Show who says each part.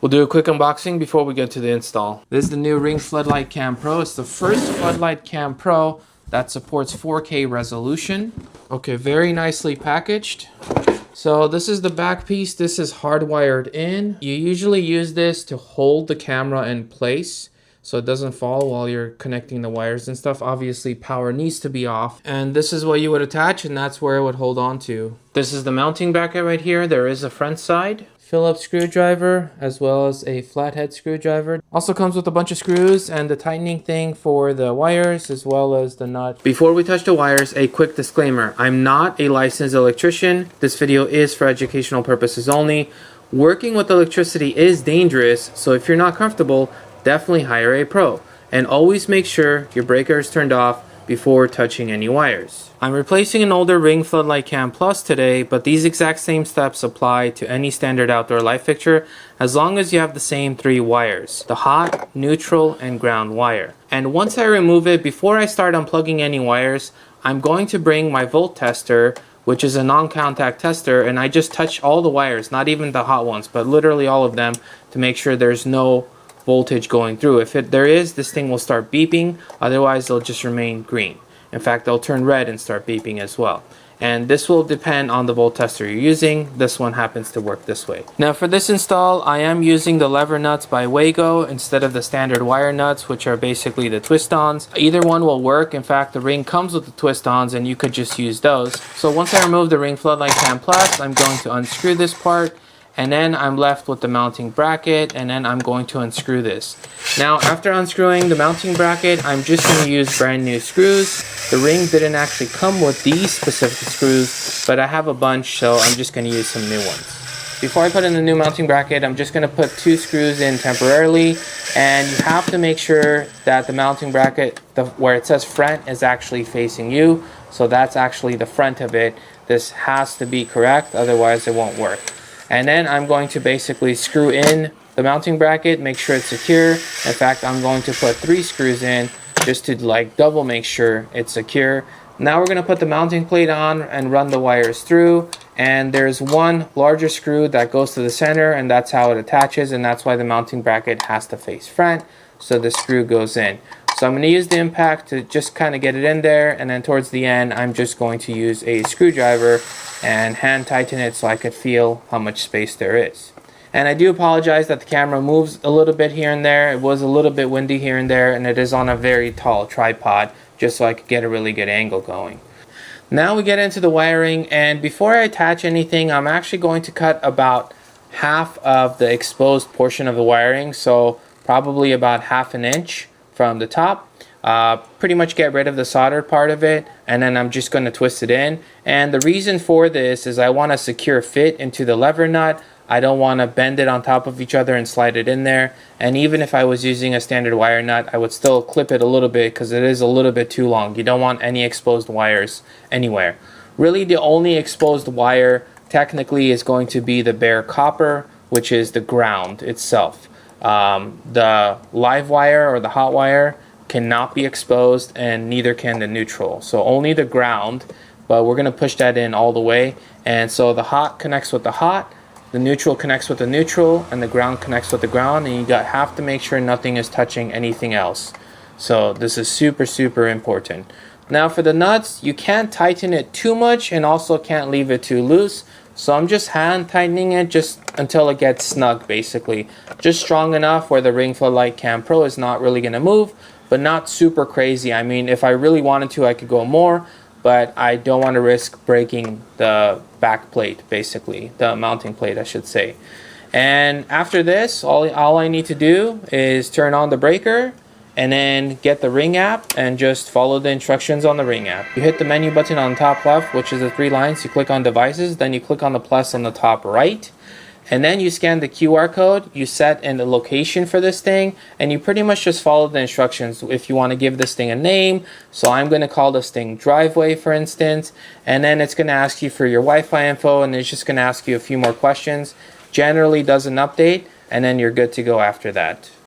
Speaker 1: We'll do a quick unboxing before we get to the install. This is the new Ring Floodlight Cam Pro. It's the first Floodlight Cam Pro that supports 4K resolution. Okay, very nicely packaged. So this is the back piece. This is hardwired in. You usually use this to hold the camera in place so it doesn't fall while you're connecting the wires and stuff. Obviously, power needs to be off. And this is what you would attach, and that's where it would hold on to. This is the mounting bracket right here. There is a front side Phillips screwdriver as well as a flathead screwdriver. Also comes with a bunch of screws and the tightening thing for the wires as well as the nut. Before we touch the wires, a quick disclaimer. I'm not a licensed electrician. This video is for educational purposes only. Working with electricity is dangerous, so if you're not comfortable, definitely hire a pro. And always make sure your breaker is turned off before touching any wires. I'm replacing an older Ring Floodlight Cam Plus today, but these exact same steps apply to any standard outdoor light fixture as long as you have the same 3 wires, the hot, neutral, and ground wire. And once I remove it, before I start unplugging any wires, I'm going to bring my volt tester, which is a non-contact tester, and I just touch all the wires, not even the hot ones, but literally all of them to make sure there's no voltage going through. If there is, this thing will start beeping, otherwise they'll just remain green. In fact, they'll turn red and start beeping as well. And this will depend on the volt tester you're using. This one happens to work this way. Now for this install, I am using the lever nuts by WAGO instead of the standard wire nuts, which are basically the twist-ons. Either one will work. In fact, the Ring comes with the twist-ons and you could just use those. So once I remove the Ring Floodlight Cam Plus, I'm going to unscrew this part. And then I'm left with the mounting bracket, and then I'm going to unscrew this. Now, after unscrewing the mounting bracket, I'm just going to use brand new screws. The Ring didn't actually come with these specific screws, but I have a bunch, so I'm just going to use some new ones. Before I put in the new mounting bracket, I'm just going to put 2 screws in temporarily, and you have to make sure that the mounting bracket, where it says front, is actually facing you. So that's actually the front of it. This has to be correct, otherwise it won't work. And then I'm going to basically screw in the mounting bracket, make sure it's secure. In fact, I'm going to put 3 screws in just to like double make sure it's secure. Now we're going to put the mounting plate on and run the wires through. And there's one larger screw that goes to the center, and that's how it attaches, and that's why the mounting bracket has to face front, so the screw goes in. So I'm going to use the impact to just kind of get it in there, and then towards the end I'm just going to use a screwdriver and hand tighten it so I could feel how much space there is. And I do apologize that the camera moves a little bit here and there. It was a little bit windy here and there, and it is on a very tall tripod just so I could get a really good angle going. Now we get into the wiring, and before I attach anything, I'm actually going to cut about half of the exposed portion of the wiring, so probably about 1/2 inch from the top. Pretty much get rid of the soldered part of it, and then I'm just going to twist it in. And the reason for this is I want a secure fit into the lever nut. I don't want to bend it on top of each other and slide it in there. And even if I was using a standard wire nut, I would still clip it a little bit because it is a little bit too long. You don't want any exposed wires anywhere. Really, the only exposed wire technically is going to be the bare copper, which is the ground itself. The live wire or the hot wire cannot be exposed, and neither can the neutral. So only the ground, but we're going to push that in all the way. And so the hot connects with the hot, the neutral connects with the neutral, and the ground connects with the ground, and you have to make sure nothing is touching anything else. So this is super important. Now for the nuts, you can't tighten it too much and also can't leave it too loose. So I'm just hand tightening it just until it gets snug, basically. Just strong enough where the Ring Floodlight Cam Pro is not really going to move, but not super crazy. I mean, if I really wanted to, I could go more, but I don't want to risk breaking the back plate, basically, the mounting plate, I should say. And after this, all I need to do is turn on the breaker and then get the Ring app and just follow the instructions on the Ring app. You hit the menu button on the top left, which is the 3 lines. You click on devices, then you click on the plus on the top right, and then you scan the QR code. You set in the location for this thing, and you pretty much just follow the instructions. If you want to give this thing a name, so I'm going to call this thing driveway, for instance, and then it's going to ask you for your Wi-Fi info, and it's just going to ask you a few more questions. Generally does an update, and then you're good to go after that.